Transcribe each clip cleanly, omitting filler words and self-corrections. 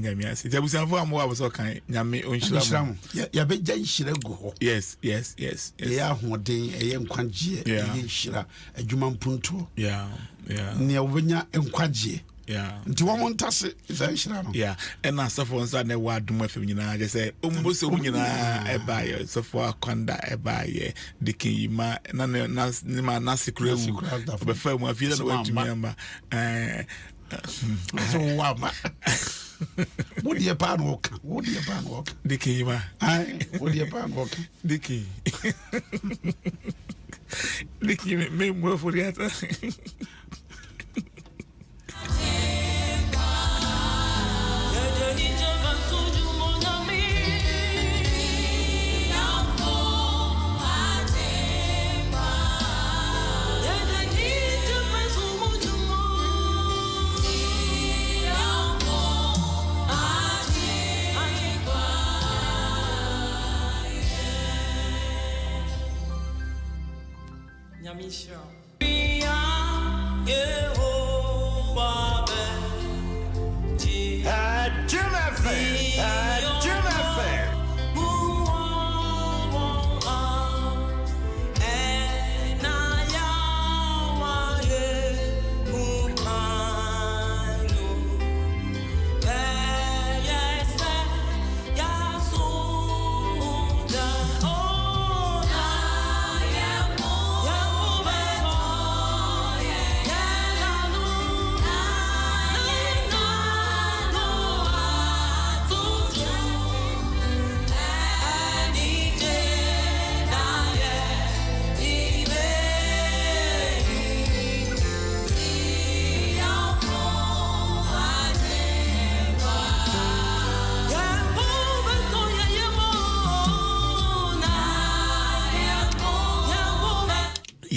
nyame ase tabusanfo amu abuso kan nyame onhira ya beja nhira gu ho yes ya ahoden eye nkwagye eye nhira adwuma mpunto ne obenya nkwagye nti wo montase za nhira no and na sofo nso na wa adom afem nyina je say omboso mu nyina ebaye sofo akwanda ebaye dikiyima na sekrewu be fa mu afia na watumi amba so wama what do you pan walk? Dicky, what do you pan walk? Dicky, me more for the other.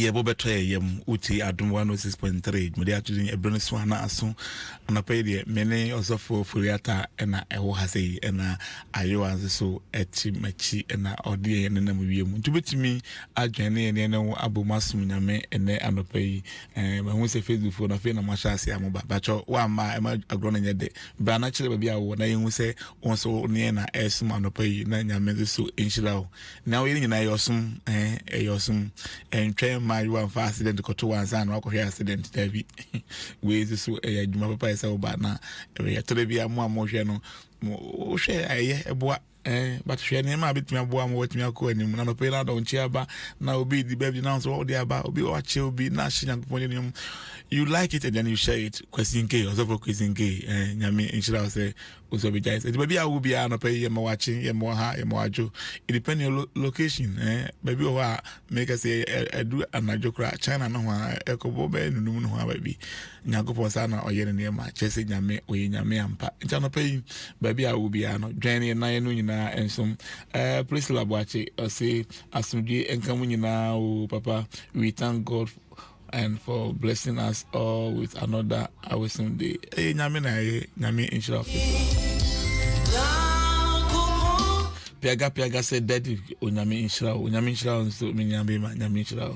Bobetre yem uti Adom 106.3 mede atudin Ɛberɛ so ana aso anapɛ de mene osofo furiata na ewo hasei na ayo anse so eti machi na ode ye na wiem ntubetimi adwene ne ne abomasum nyame ene anapɛ yi mahu se Facebook na fe na machase amoba bacho wa ma agro na nyede bra na kire ba bia wo na yehu se onso ne na esum anapɛ yi na nyame so enhirawo na wo nyina yosum eyosum entwe ma you want fast accident ko to one san wa ko accident tabi we so adwuma papa esa oba na ya telebia mo amohwe no mo hwe aye eboa but hwe ne ma betumi aboa mo watumi akọ anim na no pe na don chiaba na obi di baby na so odi aba obi o ache obi na hye nyankopon you like it and then you share it question k also question k nyame inshira say also be guys the baby will be na pay ye ma watching ye mo ha ye mo ajo it depend your location baby o ha make us say edu anajo kra China no ha ekobo be nunum no ha baby nyankopon sa na oyere ne ma chese nyame oye nyame ampa nta no pay baby will be no join na ye no nyina ensom please labuache say asumdie enkamu nyina o papa we thank God and for blessing us all with another awesome day. Nyame na nyame inshallah. Piaga said daddy nyame inshallah so me nyame ma nyame inshallah.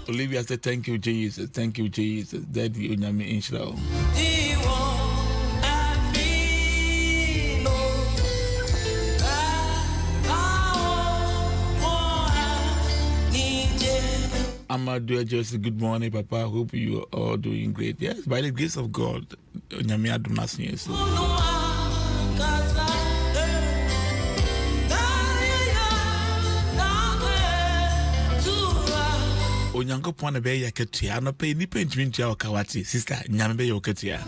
Olivia said thank you Jesus daddy nyame inshallah. Amadou just good morning, Papa. Hope you are all doing great. Yes, by the grace of God, nyame adom naso yesu. Onyankopon na be yaketua no pe ni pentimi ntua okawati sister nyame be yaketua.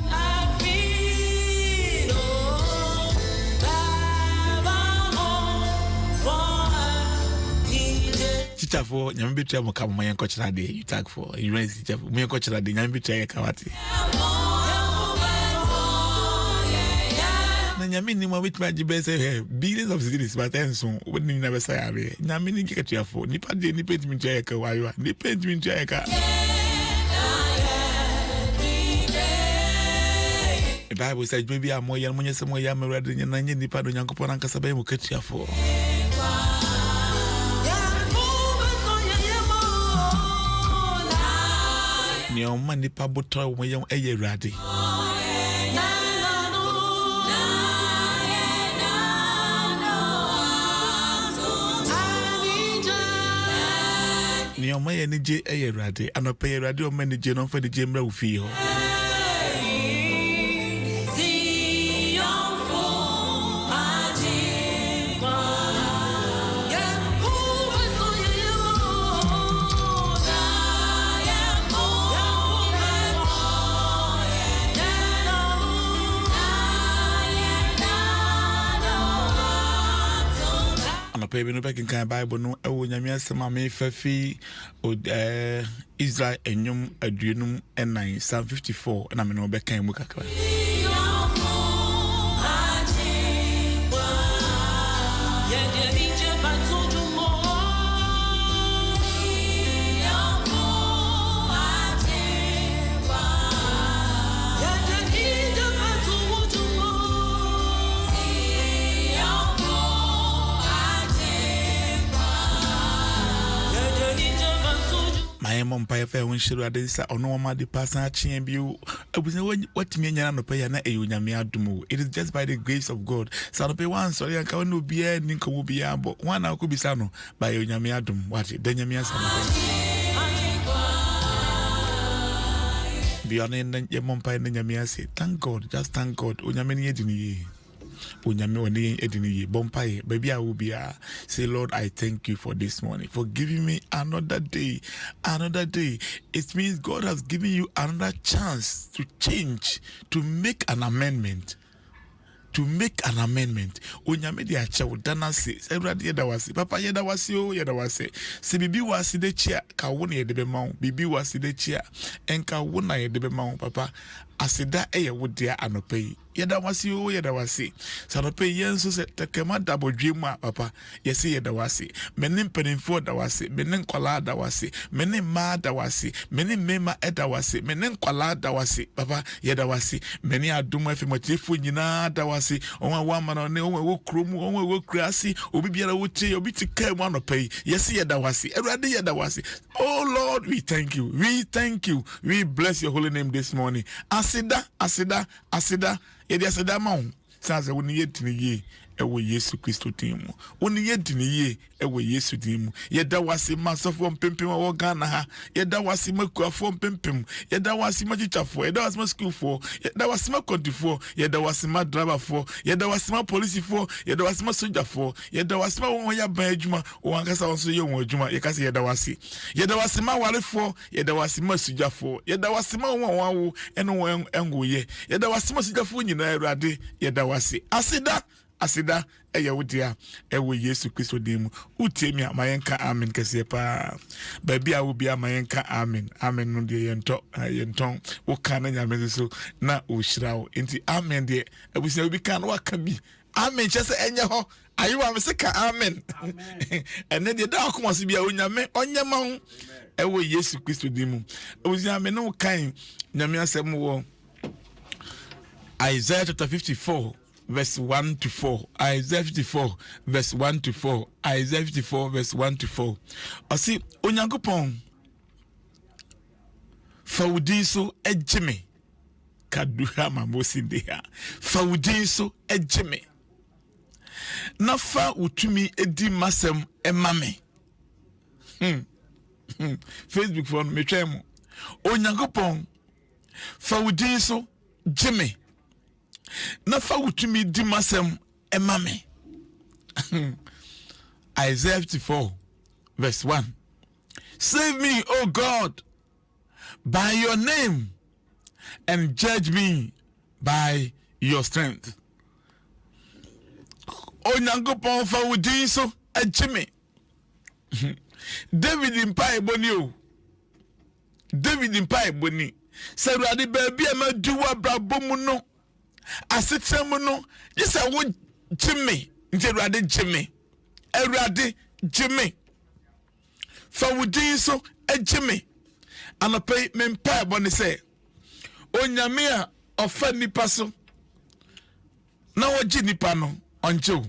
Teacher for nyame betua mo kam mayen kochira de you tag for you raise teacher mo yen kochira de nyame betua yakawati na nyame ni mo betua gibe say billions of cities but enso woni na be say are nyame ni ketua for nipa de ni pentimi ntua yakawa ni pentimi ntua yaka the Bible says maybe am mo yen mo nyese mo ya mewrade nyina nye nipa do nyankopon ankasa be mo ketua for Neoma nipa boto weyem eye Awurade. Neoma ye nije eye Awurade. Anope Awurade o manije no fa nije mra wo fi ho. Baby, no back in kind Bible no nyame asema me fafi Israel enyum aduenum and Psalm 54 and I no back kan mu kakra. I am on Paya when she rather say, or no one the person champion. I was what me no pay na Enyamia Dumo. It is just by the grace of God. Sanope one, sorry, I can't no be a Ninko will be but one I could be sano by Enyamia Dum. What it? Denyamia Sanope. Beyond in your mom pie and Yamia say, thank God, just thank God. Unyamini edini. Unyame wani edini bompai baby I will be say Lord I thank you for this morning for giving me another day. It means God has given you another chance to change, to make an amendment. Unyame di acha udana se everybody yeda wasi papa yeda wasi se bibi wasi de chia ka wona yede be ma bibi wasi de chia enka wona yede be ma papa aseda eye wodia anopai yeda wasi sanopai yenso se tekema dabodwe mu papa yesi yeda wasi menim penimfo da wasi menim kwala da wasi menim ma da wasi menim mema eda wasi menim kwala da wasi papa yeda wasi meni adum afimotifo nyina da wasi onwa wama no ne onwa wo kromu onwa wo krasi obi biara wo tie obi tika mu anopai yesi yeda wasi Awurade yeda wasi. Oh Lord, we thank you, we bless your holy name this morning. Asida yedi asida ma sanse woni yetini ye ewo Yesu Kristo timu woni yedini ye ewo Yesu timu yeda wasi masofo mpempem wo Ghana ha yeda wasi makuafo mpempem yeda wasi machichafo yeda wasi schoolfo yeda wasi makontifo yeda wasi driverfo yeda wasi policefo yeda wasi sojafo yeda wasi won ya ban adwuma won kasa won so ye won adwuma ye kasa yeda wasi warefo yeda wasi sojafo yeda wasi won wawo eno won engoye yeda wasi sojafo nyina Awurade yeda wasi asida eya wodia ewo Yesu Kristo dimu utemi amayenka amen kese pa baby a wo bia amayenka amen no de yenton wo kana nyame so na o shirawo enti amen de abusia obi kan waka bi amen chese enye ho ayiwa me se ka amen ene de da akoma se bia onyame onyema ho ewo Yesu Kristo dimu abusia me no kan nyame asem wo Isaiah chapter 54 verse 1 to 4. Isaiah 54 verse 1 to 4. Isaiah 54 verse 1 to 4. Asi onyankopon fawudin so ejime kadura mamosi deha fawudin so ejime nafa utumi edi masem emame Facebook for me twem onyankopon fawudin so jime nafa utumi di masem emame. Isaiah 54 verse 1. Save me, O God, by your name, and judge me by your strength. Onyankopon fa wudin so ejime. David impai boni. Se Awurade baabi a maduwa brabomu no asetremu no yesa wo jime nti Awurade jime fa wudin so ejime anapay mempa boni se onyame a ofa nipa so na woji nipa no onjo.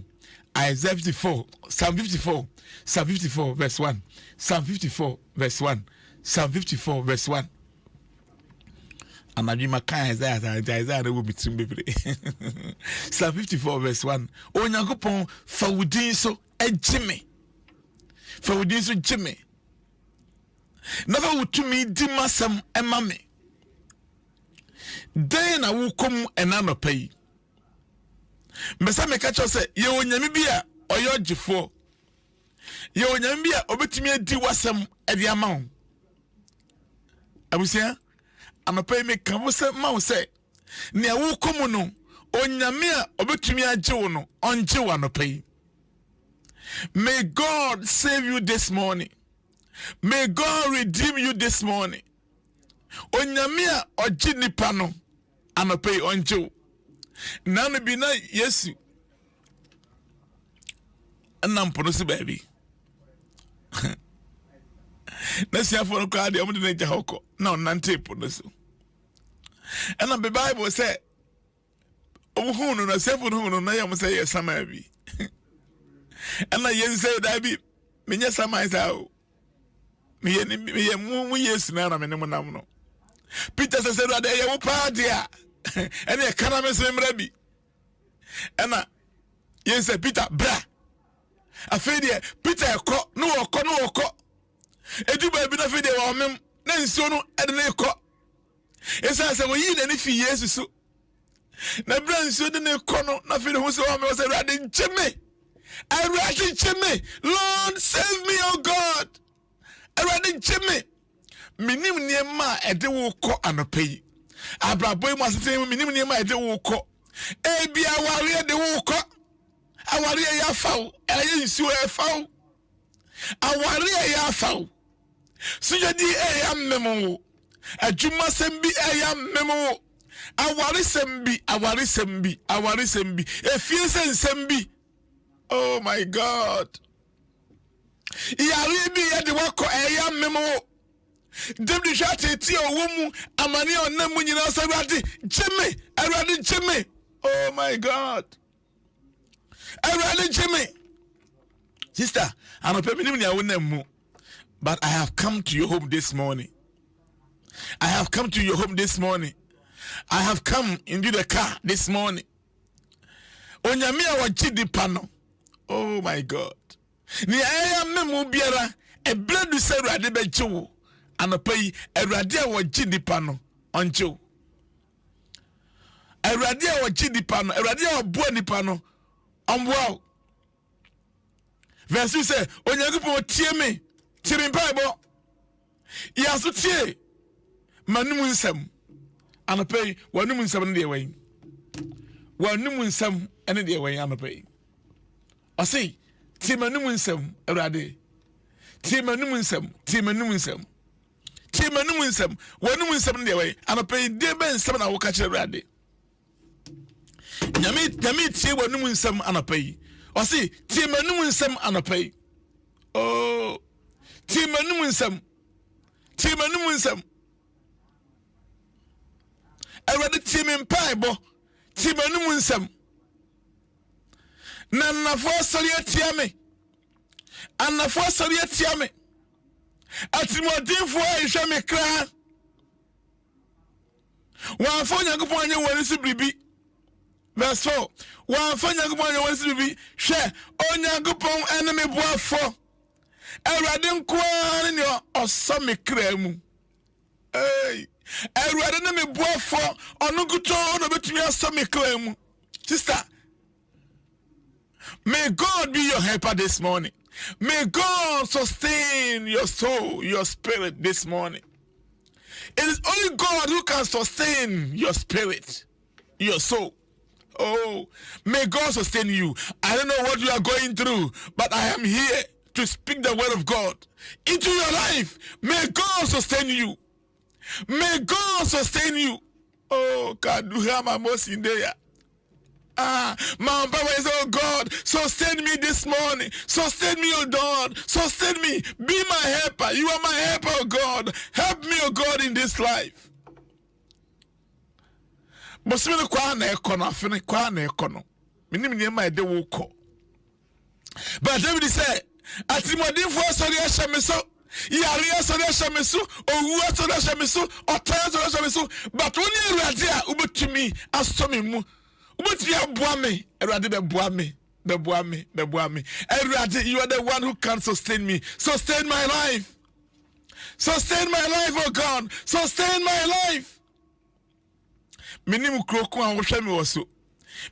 Isaiah 54 Psalm 54 verse 1 Psalm 54 verse 1 Psalm 54 verse 1 Anadwuma kan Isaiah na wo bitim bebre. Psalm 54 verse 1. Onyankopon fa wudin so ejime. Fa wudin so jime. Na fa wutumi di masam ema me. Den na wo kom enanopa yi. Mbesa me ka cho se ye onyame bi a oyo gifo. Ye onyame bi a obetumi adi wasam edi ama ho. Abusia anopa me ka wo se ma wo se ne wo kom no onyame a obetumi agye wo no onje wo anopa yi. May God save you this morning. May God redeem you this morning. Onyame a ogye nipa no anopa yi onje wo. Nanu bi na Yesu anampono se baby. Na sia for no kwa de omde na gya hoko na onante pono so. And the Bible say omo no na sefu no na yam say yesama bi. And na yen say that bi menya sama isa o. Me ye mu Yesu na me ne mo nam no. Peter say that ye wo pa dia. And ye kana me se mra bi. And na yen say Peter bra. Afede Peter ekọ no okọ. Edu ba bi na afede wa mem na nsuo no ede na ekọ. Esa se wo yi na ni fi Yesu so. Na bra nsuo de na ekọ no na afede ho se wa me wo se rade ncheme. Rade ncheme. Lord save me, oh God. Rade ncheme. Minim niema ede wo kọ anopa yi. Abrabo mu asete minim niema ede wo kọ. Ebi aware de wo kọ. Aware ya fawo. Eye nsuo e fawo. Aware ya fawo. Sujadi ya memo. Adwuma sembi ya memo. Aware sembi. Efie sembi. Oh my God. Yare bi ya de wako ya memo. Debdi shate ti owomu amani onamu nyina so rade jeme. Oh my God. Erade jeme. Sister, I'm not permitting me to but I have come to your home this morning. I have come into the car this morning. Onyamia wa jidi pano. Oh my God. Ni aya memu biara Ɛberɛ du se Awurade bɛgye wo. Anɔpa yi Awurade a wɔgye nipa no ɔngye wo. Awurade a wɔgye nipa no, Awurade a wɔboa nipa no ɔmboa wo. Verse 2 say, Onyankopɔn tie me, tie me mpaebɔ. Yaso tie, manum nsɛm. Anɔpa yi, wanum nsɛm no deɛ wɔyi. Wanum nsɛm ɛne deɛ wɔyi anɔpa yi. Ɔse, tie manum nsɛm, Awurade. Tie manum nsɛm. Wanum nsɛm no deɛ wɔyi. Anɔpa yi, deɛ bɛ nsɛm na woka kyerɛ Awurade. Nyame tie wanum nsɛm anɔpa yi. Ɔse, tie manum nsɛm anɔpa yi. Oh, tie manum nsɛm. Awurade tie me mpaebɔ. Tie manum nsɛm. Na nnafo asɔre atia me. Atimɔdenfo a ɛhwɛ me kra. Wɔamfa Onyankopɔn anyɛ wɔn so biribi. Verse 4. Wɔamfa Onyankopɔn anyɛ wɔn so biribi. Hwɛ, Onyankopɔn ɛne me boafo. Awurade nkoa ne ɔsɔ me kra mu. Hey. Awurade ne me boafo. Ɔno nkoto na betumi asɔ me kra mu. Sister, may God be your helper this morning. May God sustain your soul, your spirit this morning. It is only God who can sustain your spirit, your soul. Oh, may God sustain you. I don't know what you are going through, but I am here to speak the word of God into your life. May God sustain you. Oh, God, you have my most in there. My Papa is, oh God, sustain me this morning. Sustain me, oh God. Sustain me. Be my helper. You are my helper, oh God. Help me, oh God, in this life. But David said, Atimodin for sorry, Yaria so na shame so, owuo so na shame so, otan so na shame so, but when you Awurade a ubetumi asomi mu, ubetumi aboa me, Awurade be boa me. Awurade, you are the one who can sustain me. Sustain my life. Sustain my life, oh God. Sustain my life. Minim kroko a wo hwe me woso.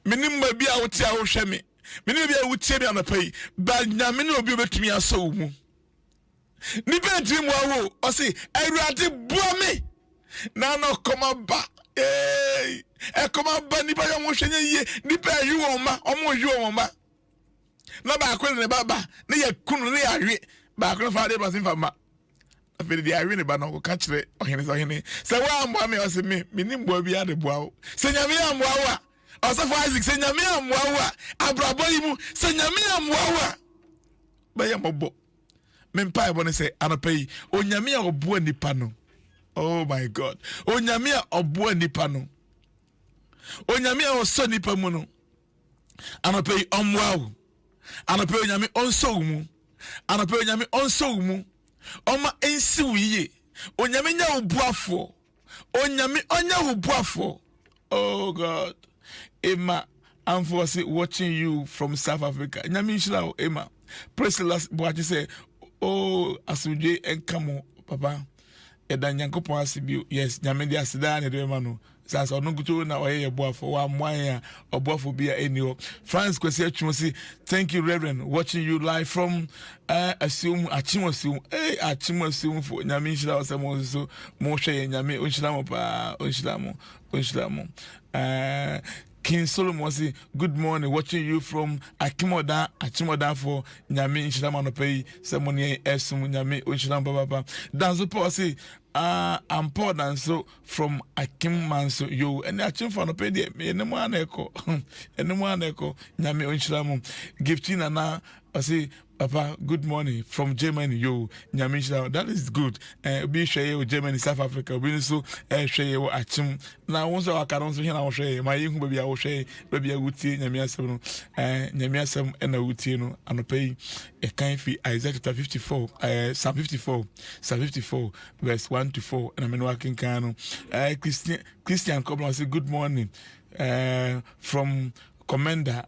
Minim ma bi a wo ti a wo hwe me. Minim bi a wo tie bi anapai. Ba nyame na obi obetumi aso wo mu. Ni be dream wo o say Awurade boa me. Na no koma ba. Eh, e koma ba ni ba yo mo hwe ye ni ba yi wo ma, omo yi wo ma. Na ba ko ne baba, na ye kunu ne ya hwe. Ba ko fa de ba sin fa ma. After the Irene Banoko catch it, or so one me or say me, meaning Bobby and the bow. Senyamia Mwawa, also for Isaac, Senyamia Mwawa, Abraboimu, Senyamia Mwawa. By a mobo. Mempai want to say, Anapay, Onyamia or Bueni Pano. Oh my God. Onyamia or Bueni Pano. Onyamia or Sonny Pamuno. Anapay Omwao. Anapay Onyami on Somu. Anapay Onyami on Somu. Oma ensi wiye onyame nya obuafo onyame onya obuafo. Oh God, Emma, I'm for watching you from South Africa. Nyame nshira Emma. Priscilla Boachi say, oh asuje enkamo papa eda nyankopon asibio. Yes, nyame dia asida ne de ma no sasa ono gutu na oye boafo wa mwan obuafo bia eni. France kwesi atwumo. Thank you Reverend, watching you live from assume achimosum achimosum for nyame nshira osemo so mo hwe nyame onshira mo pa onshira mo King Solomon say good morning, watching you from Achimoda for nyame nshira mo no pay semoni esum nyame onshira baba. Danzo Paul say I'm poor than so from Akim Manso yo and Achim for no pay de me no mo aneko nyame onshira mo giftina na I say Papa, good morning from Germany. Yo, Nyamisha, that is good. Be share Germany, South Africa. We so share achim. Now once I can also hear our share. My young baby, I will share. Baby, I would see Nyamiasam, Nyamiasam, and I would see no and pay a kind fee. Isaiah chapter 54, Psalm 54, verse 1 to 4. And I'm in working cano. Christian Cobbler say good morning. From Commander.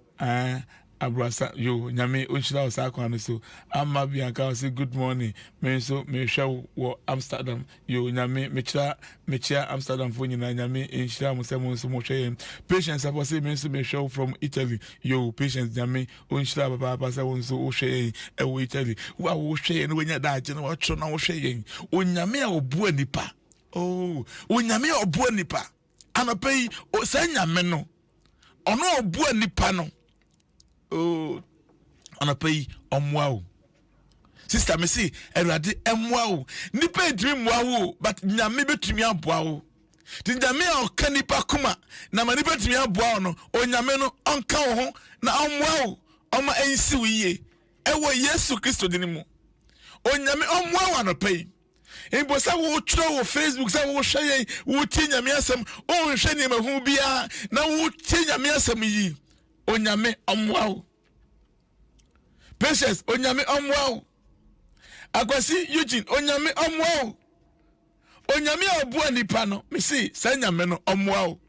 Abrasa yo nyame onchira osakwa no so amma bianka say good morning me so me hwe wo Amsterdam yo nyame mechia Amsterdam fo nyina nyame enchira mo semo so mo hwe patience apo say me so me hwe from Italy yo patience nyame onchira papa say won so wo hwe e wo Italy wa wo hwe no wanya da age no wo tro na wo hwe yen onyame a obu anipa oh onyame a obu anipa anopai o sa nyame no ono obu anipa no. Oh, on a pay omwao. Sister, me see, Awurade emwao. Nipa dream wow, but nyame betumi aboao. Ti nyame a oka nipa kuma, na ma nipa betumi aboao no, o nyame no onka wo ho na omwao, oma ensi wiye. Ewo Yesu Kristo dinimu. O nyame omwao no pay. Embo sa wo tro wo Facebook sa wo hwe wo tie nyame asem, o hwe ne mahu bia na wo tie nyame asem yi. Onyame omwao. Patience onyame omwao. Akwasi Eugene onyame omwao. Onyame obu anipa no me see sa nyame no omwao.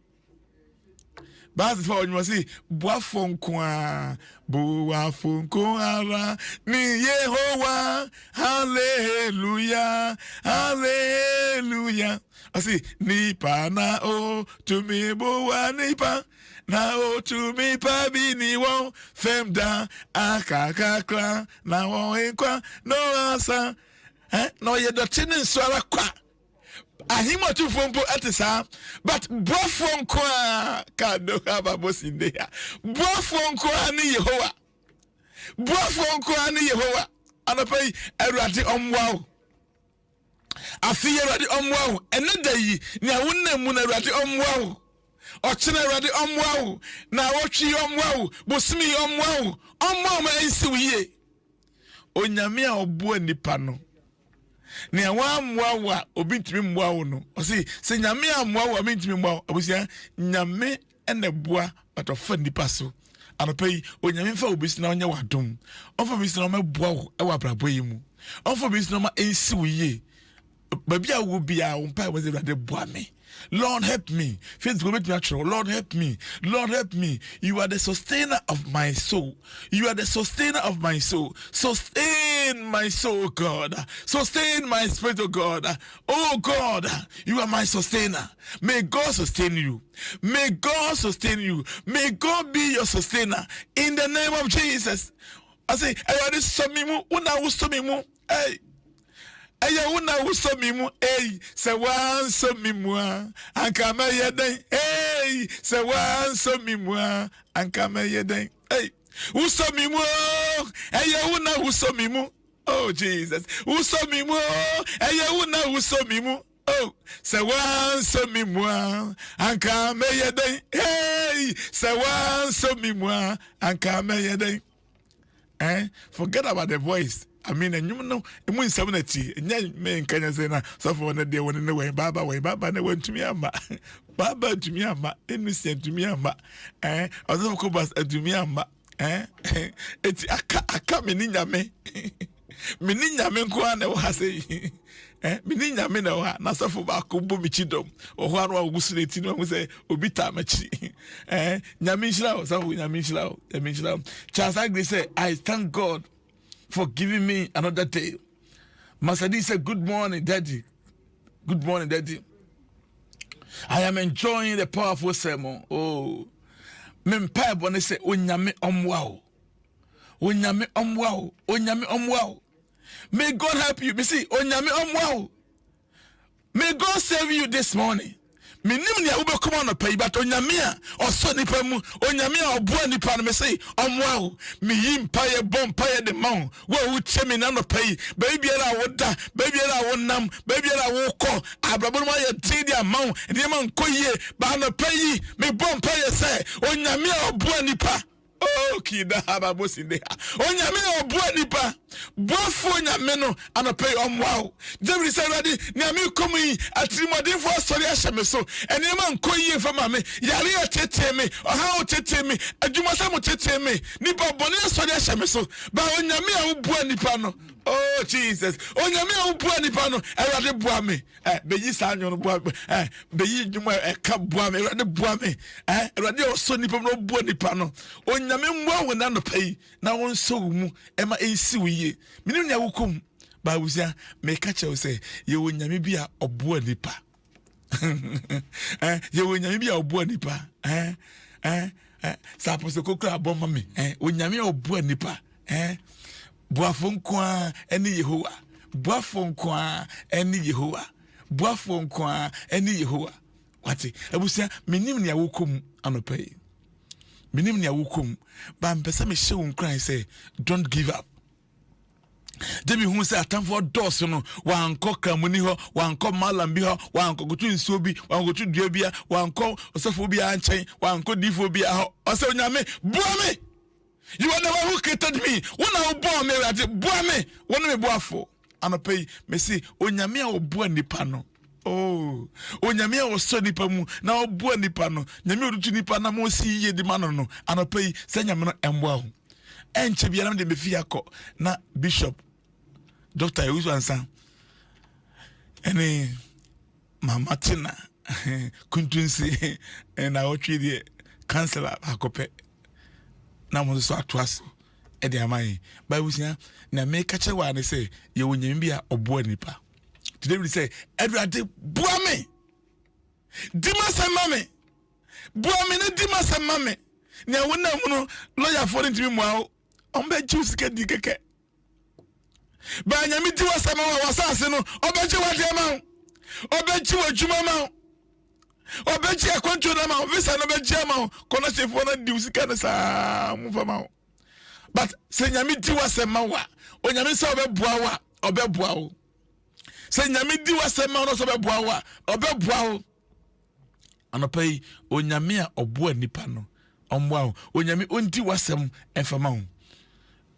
Basi for onyame see boafo nko ara ni Yehowa. Hallelujah, hallelujah. Asi nipa na o tumi boa nipa. Na o to me pabi ni won femda akakakla na won enkwa no asa no ye dotini nsora kwa ahimo tu fompo atisa but brofo nkwa ka do haba bosinde ya brofo nkwa ni Yehowa anapai Awurade omwao afi Awurade omwao eneda yi ni awunna mu na Awurade omwao ochina Awurade omwao na wotwi omwao bosimi omwao ma ensi wiye onyame a obu anipa no ne wa mwao a obintimi mwao no o se nyame a mwao a obintimi mwao abusia nyame ene boa atofa nipa so anopai onyame fa obisina onye wadom ofa obisina o meboa wo e wa brabo yi mu Onfo bi no ma ensi wo ye. Baby, I will be a umpire was the boame. Lord help me. Lord help me. Lord help me. You are the sustainer of my soul. You are the sustainer of my soul. Sustain my soul, God. Sustain my spirit, oh God. Oh God, you are my sustainer. May God sustain you. May God sustain you. May God be your sustainer. In the name of Jesus. I say, I already saw me. Hey. Aya una uso mimu se wan so mimu anka ma yeden se wan so mimu anka ma yeden uso mimu aya una uso mimu oh Jesus uso mimu aya una uso mimu oh se wan so mimu anka ma yeden se wan so mimu anka ma yeden forget about the voice. I mean, and you know, it means 70. And men can say, now, so for one day when in the way, Baba, they went to me, Baba to me, innocent to me, although Cobas to me, it's a come in me. Mininya men kwana wa say mininya men na safo ba ko bo michidom o ho anu agusule ti no say obi ta machi nyame nshira o safo nyame nshira Charles Agri say I thank God for giving me another day. Masadi said good morning daddy. Good morning daddy. I am enjoying the powerful sermon. Oh me mpa bone say onyame omwa o onyame omwa o. May God help you. Me see, onyame omwa. May God save you this morning. Me nim nia ube come on pay, but onyame a oso nipa mu, onyame a oboa nipa no me say omwa. Me yim paye bom paye de ma wo uche me na no pay. Baby era woda, baby era wonam, baby era wo ko. Abrabo ma ye tin dia ma, ndi ma nko ye, ba no pay me bom paye say onyame a oboa nipa. Oh, kida haba bosinde. Onyame oboa nipa. Boafo nyame no anopay omwa. David said ready, nyame komi atrimodin for story ahye so. Enema nkoyie fa mame. Yare atete me, oha otete me, adwuma sa mo tete me. Nipa bone story ahye so. Ba onyame a oboa nipa no. Oh Jesus. Onyame a oboa nipa no. Erade boa me. Beyi sa anyo no boa. Beyi dwuma ka boa me. Erade boa me. Erade oso nipa no boa nipa no. Onyame mwa wo na no pay. Na won so mu ema ensi wo minim nya wukum ba wusia me ka che say ye wonyame bi a oboa nipa ye wonyame bi a oboa nipa sa apostle kokra aboma me wonyame a oboa nipa boafo nkoa eni Yehowa boafo nkoa eni Yehowa boafo nkoa eni Yehowa wati abusia minim nya wukum anopai minim nya wukum ba mpesa me hye wo nkran say don't give up. Debi hu say atamfo dos no wanko kamuni ho wanko malam bi ho wanko gotu nsuo bi wanko gotu dua bia wanko osofo bi anchen wanko difo bi ho ose onyame boa me. You are the one who created me. When I born me at boa me won me boafo anopai me say onyame a oboa nipa no. Oh onyame a oso nipa mu na oboa nipa no nyame orutu nipa na mo si ye di mano no anopai say nyame no emboa ho enche bia na de me fi akọ na bishop Dr. Ewusansa ene Mama Tina kuntunsi na otwe de counselor akope na mo so atoaso e de amai ba wusia na me ka che wa ne say ye wonyam bia oboa nipa today we say everybody boa me dima semame boa me ne dima semame ne wona mu no lawyer for ntimi mu a ombe juice ke di keke ba nyame di wasama wa wasase no obeji wade ma obeji wadwuma ma obeji akonto na ma visa no beji ma kono chefo na di usika na sa mu fa ma but se nyame di wasama wa onyame se obeboa wa obeboa wo se nyame di wasama no so obeboa wa obeboa wo anopai onyame a oboa nipa no omboa wo onyame ondi wasam enfama wo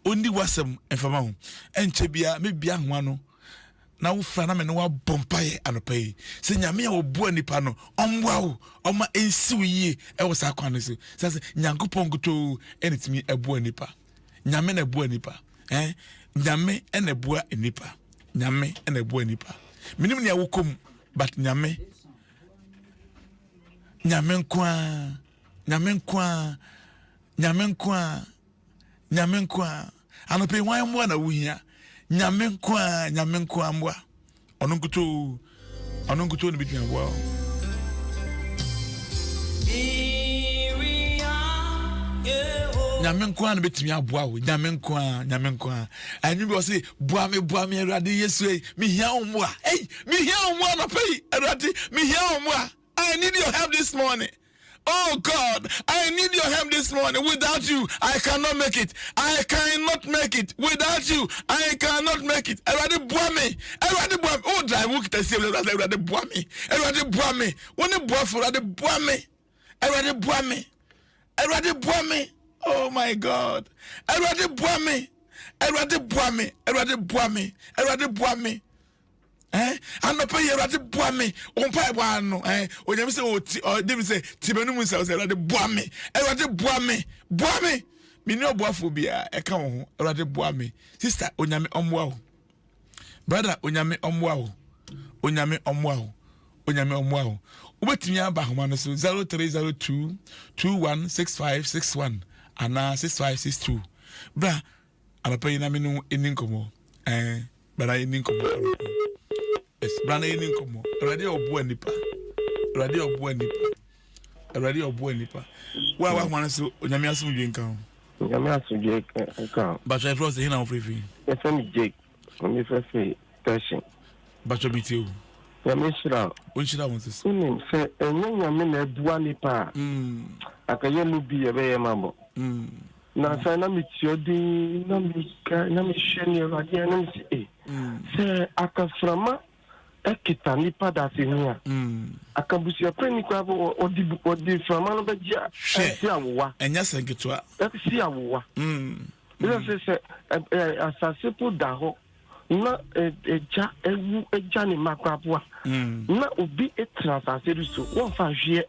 ondi wasam enfama ho enche bia me bia ho ano na wo fra na me no wa bompaye anopai se nyame a oboa nipa no omwa wo oma ensi wo yie e wo sa kwane so se nyankopon goto enitimi eboa nipa nyame na eboa nipa nyame ene bua enipa nyame ene bua enipa minim ne awokom but nyame nkwa anope wan mo na wuhia nyame nkwa mwa ono nkuto ne bitwa bua nyame nkwa na betimi aboa wo nyame nkwa anyi bi o say boa me Awurade Yesu me hia omwa me hia omwa na pay Awurade me hia omwa. I need your help this morning. Oh God, I need your help this morning. Without you, I cannot make it. I cannot make it. Without you, I cannot make it. Everybody boy me. Oh, drive work to see everybody boy me. Everybody boy me. When the boy for everybody boy me. Everybody boy me. Oh my God. Everybody boy me. Anope Awurade boa me ompa boa no onyame se o dem se tibenu mu se Awurade boa me me ni oboafo bia e ka wo ho Awurade boa me sister onyame omwa wo brother onyame omwa wo obetimi aba homa no so 0302 216561 ana 6562 bra anope na me no eninkomo bra eninkomo brana yini nkomo Awurade obu anipa wa hwana so onyame asomdwe nka ba try for say na ofrefi efemi Jake omi fefe passion ba cho bitio ya meshira onshira won so nim se nyame na ebu anipa akaye mu bi ebe mabo na sa na mitio di na mi sheni Awurade na mi se akaframa ekita nipa da senia akabusia kwani kwa odi frama no begia si awowa enya senketwa si awowa bila se asasipo da ho na eja ni makrapoa na obi etra asase so won fa hwe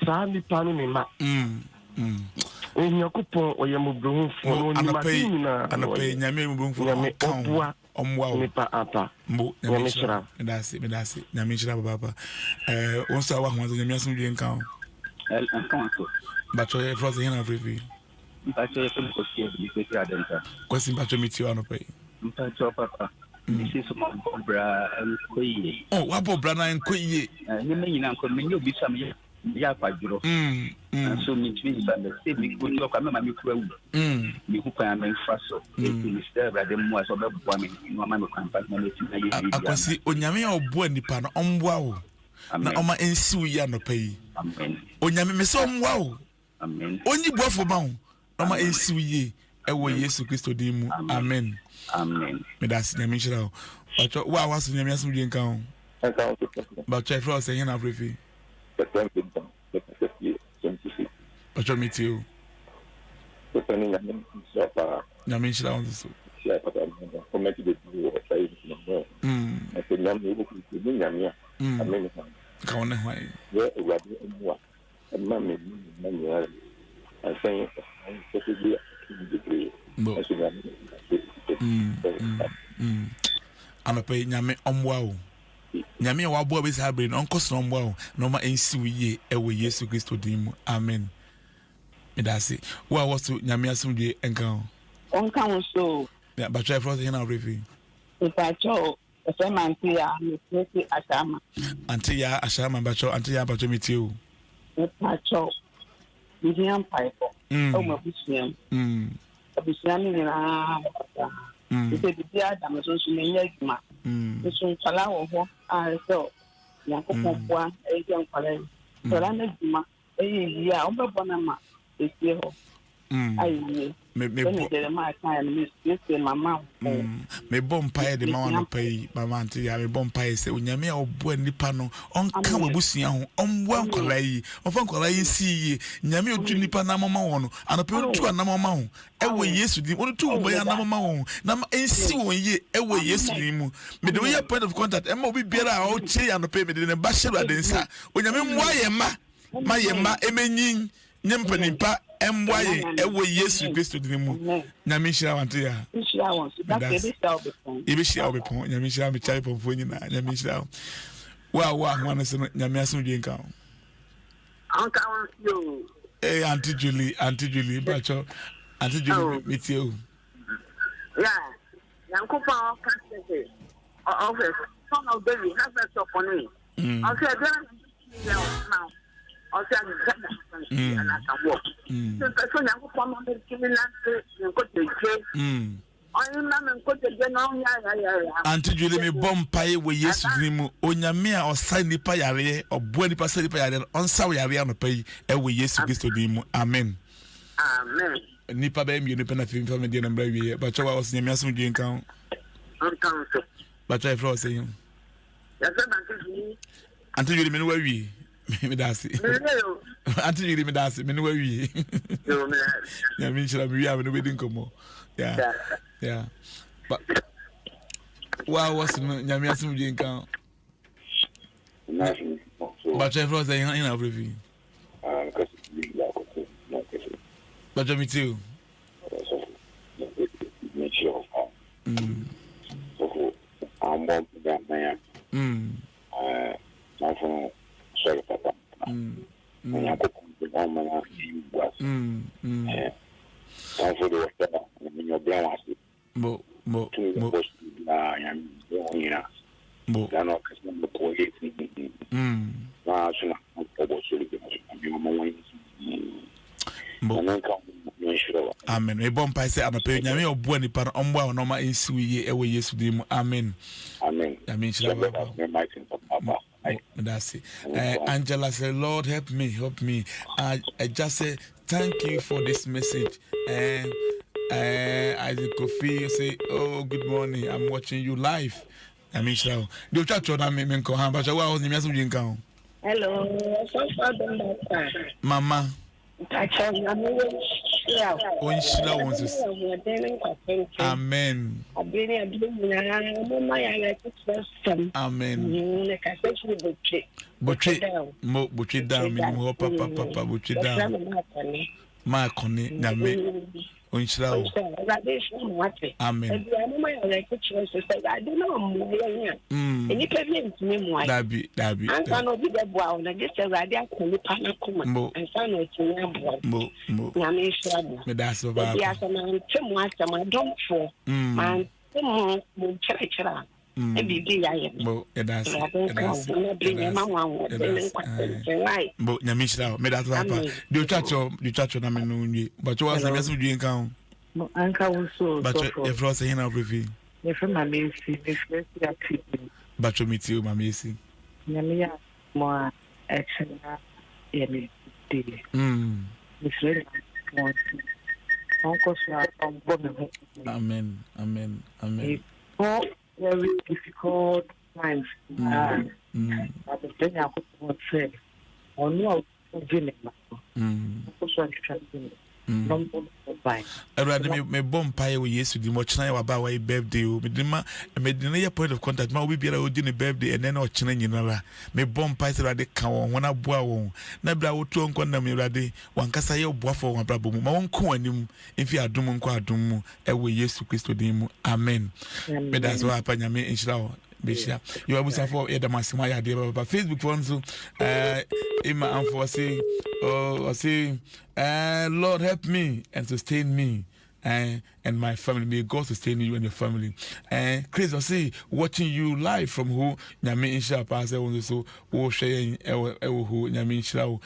saa nipa no ni ma Onyankopon oyemubruhufo no ni madina anape nyame mubruhufo obua omwa nipa apa mbo nyamishira medasi nyamishira baba onsa wa hwanzo nyamiaso dwe nka o enkanto bacho e froze hina frefi bacho e ko sie bi ko adenta kwesi bacho mitio anope bacho papa isi so mo bra enkoye wa bra na enkoye ni me nyina nko me nyobi sam ya kwaduro so mi twin ba me se mi go to kwa me ma mi kura wu mi hu kwa me faso e minister bra de mo aso be boa me no ma me kwampa na me tin na ye bi akwasi onyame ya oboa nipa no omboa wo na oma ensiu ya no pai amen onyame me se omboa wo amen onyi boafo ba wo na oma ensiu ye ewo Yesu Kristo din mu amen me das nyame shira wo bacho wa waso nyame aso dwen kan wo bacho e fro se hina afrefi bacho mitio nyame shira wo so kaone hwai anape nyame omwa wo nyame wa bo be sa bre no nkoso omwa wo no ma ensi wiye ewo Yesu Kristo din mu amen medase wa woso nyame asomdwe enka onka wo so ya ba try for hina refi ipacho esemanti ya meti ashama anti ya ashama bacho anti ya bacho mitiu ipacho ndiam paipo o mabusiam abusiam ni na ite bibia da mo so nenya adwuma so nkala wo ho a so yakopon boa e je nkala so la na adwuma e yi a o bebo na ma esie ho ayi me bom pae de mama no pai mama anti ya me bom pae se onyame a obo nipa no onka wabusia ho omwa nkola yi ofa nkola yi si nyame otu nipa na mama wo no anope otu na mama ho ewo Yesu di onu tu obo ya na mama wo na ensi won ye ewo Yesu ni mu me de we point of contact emma obi biara a o che ya no pe me de ne ba sheru adensa onyame mwa ye ma emenyin nyempa Emboye ewo Yesu Kristo dinimu. Nyame hira wante ya. Hira won. That be style be pon. Ibe hira be pon. Nyame hira me chai pon nyina. Nyame hira. Wa hwan se nyame asomdwe nka. Anka won yo. Auntie Julie, bacho. Auntie Julie meet you. Yeah. Yankopa ka say. Office. Son of baby has that up on me. I said now. I said and I can walk. So person yankopa mo be kimilante nko Auntie Julie me bompaye we Yesu drimu onyame a osai nipa yare oboa nipa sai nipa yare onsa yare anopai e we Yesu Kristo drimu amen nipa ba mi nipa na fimfa me de na mbra wie ba chowa osnyame asum dwen kan ba chowa fro say him Auntie Julie me no wa wie me da se Auntie Julie me da se me no wa wie ya mi chira mi wie me no be din komo yeah but wow was nyame asum dwen kan but chowa fro say in everything but me too Amen. We bon pa say anope nyame obo nipa no ombo a no ma ensiwe ye ewe Yesu dim. Amen. Amen. Amen. That's it. Angela said, Lord, help me. I just say thank you for this message. And Isaac Kofi say, oh, good morning. I'm watching you live. I mean, so do chat on me men ko ha ba wa o ni me so yin kan. Hello, so far done that. Mama. Amen. Amen. Butche down, me papa, butche down. Ma kone nyame onchira o. Amen. Dabi. Anka bi debo a na je se rade akoni pa na kuma. Ansa na otinya abo. Nyame hira bo. Me da so ba. Ya so na ntemu asema domfo. Man temu mo chira. E bibi ya ye. Da so. Nyame hira o. Me da so ba. Do chacho na me no nwi. But you was me so dwen kan. Anka wo so. But e fro say na briefing. E fro ma me si, me fro si ati. But you meet you mama esi. Nyame ya mo extra yemi de. It's really important. Amen. It's very difficult times. But the thing I would say, on your Erade me bom paye we Yesu di mo chena wa ba wa birthday o me dima me dina ya point of contact ma obi biara o di ne birthday and then o chena nyinara me bom paye erade ka won wona boa won na bra wo to nkon na me erade wankasa ye boa fo won bra bomu ma won ko anim enfi adom nko adom mu e we Yesu Kristo din mu amen me da so apa nyame inshira o Bishia, you are busy for Edamasima ya de baba Facebook for so Ima enforcing say Lord help me and sustain me and my family. May God sustain you and your family. And Chris I say watching you live from who Nyame insha pass so wo share who Nyame insha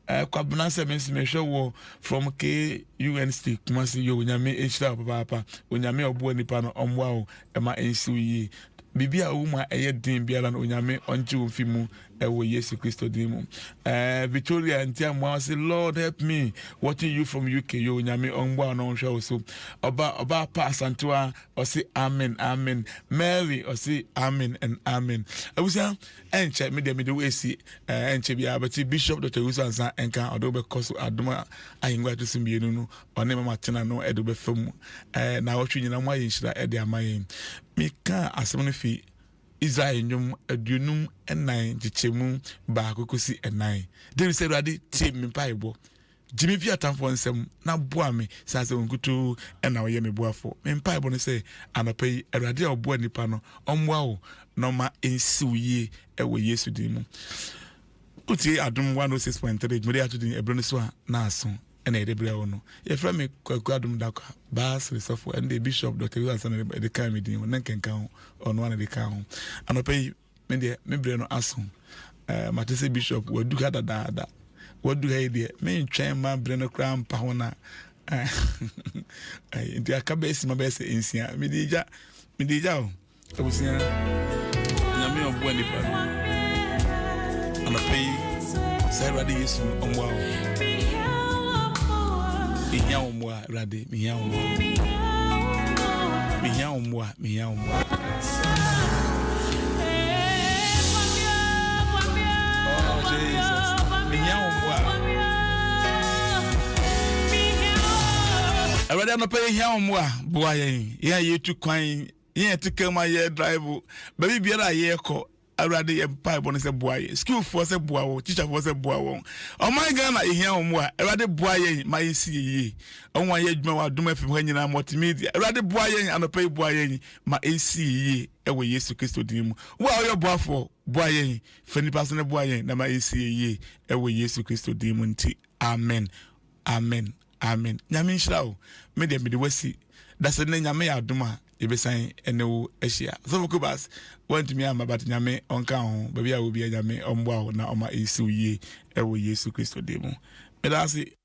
kwabna se me show from KUNST Kumasi yo Nyame insha papa Nyame obo nipa no omwa o ema ensi yi bibia uma eye din biara no Nyame onji wo fimu ewo Yesu Kristo din mu Victoria Ntiamwa say Lord help me watching you from UK yo Nyame onwa no hwe so oba pass antoa o say amen Mary o say amen and amen abusa enche me de we si enche bia but Bishop Dr. Usansa enka odo be koso adoma ahingwa to simbienu no one mama tena no edo be fam na wo twanyina mo ayinhira e de amayen meka asem no fi Israel nyum adunum enan gichemu ba kokosi enan David said radi tie me paibo Jimmy Viatan for some na boa me says unkutu and now yemi boafo. Me mpa ebone say anapay erade obo nipa no omwa o no ma ensiw ye ewe Yesu din mu. Uti Adom 106.3 me dey atudin Ɛberɛ so na aso na Ɛberɛ wo no. Ye fra me Kwaku Adom Darkwah Bas Resofo and the Bishop Dr. Wilson the kan me din wo nan kenkan on one the kan. Anapay me dey me brɛ no aso. Matese Bishop waduka dada. What do I do? Me train my brain cram pahona. Ndi akabesi mabese insia. Me dija o. Abusia. Na me obo ni pa. Ana pay say ready Yesu omwa o. Ihia omwa ready. Ihia omwa. Ihia omwa. Ihia omwa. Oh Jesus. Ɛberɛ no pay here on wa boy yeah you to kwan yeah to come my drive baby biara ye ko already e pipe on say boy school for say boy teacher for say boy oh my God here on wa already boy my see ye on wa ye dwuma wa dum afim hanyina multimedia already boy and pay boy my see ye e we Yesu Kristo din mu wa your boy for boy fani person boy na my see ye e we Yesu Kristo din mu nti amen. Nyame nhyira me de wasi da se ne nyame ya adoma ebesan ene wo ehia so Kubas want me am about nyame onka ho ba bia wo bia nyame omboa na oma esiw ye e wo Yesu Kristo dem me da se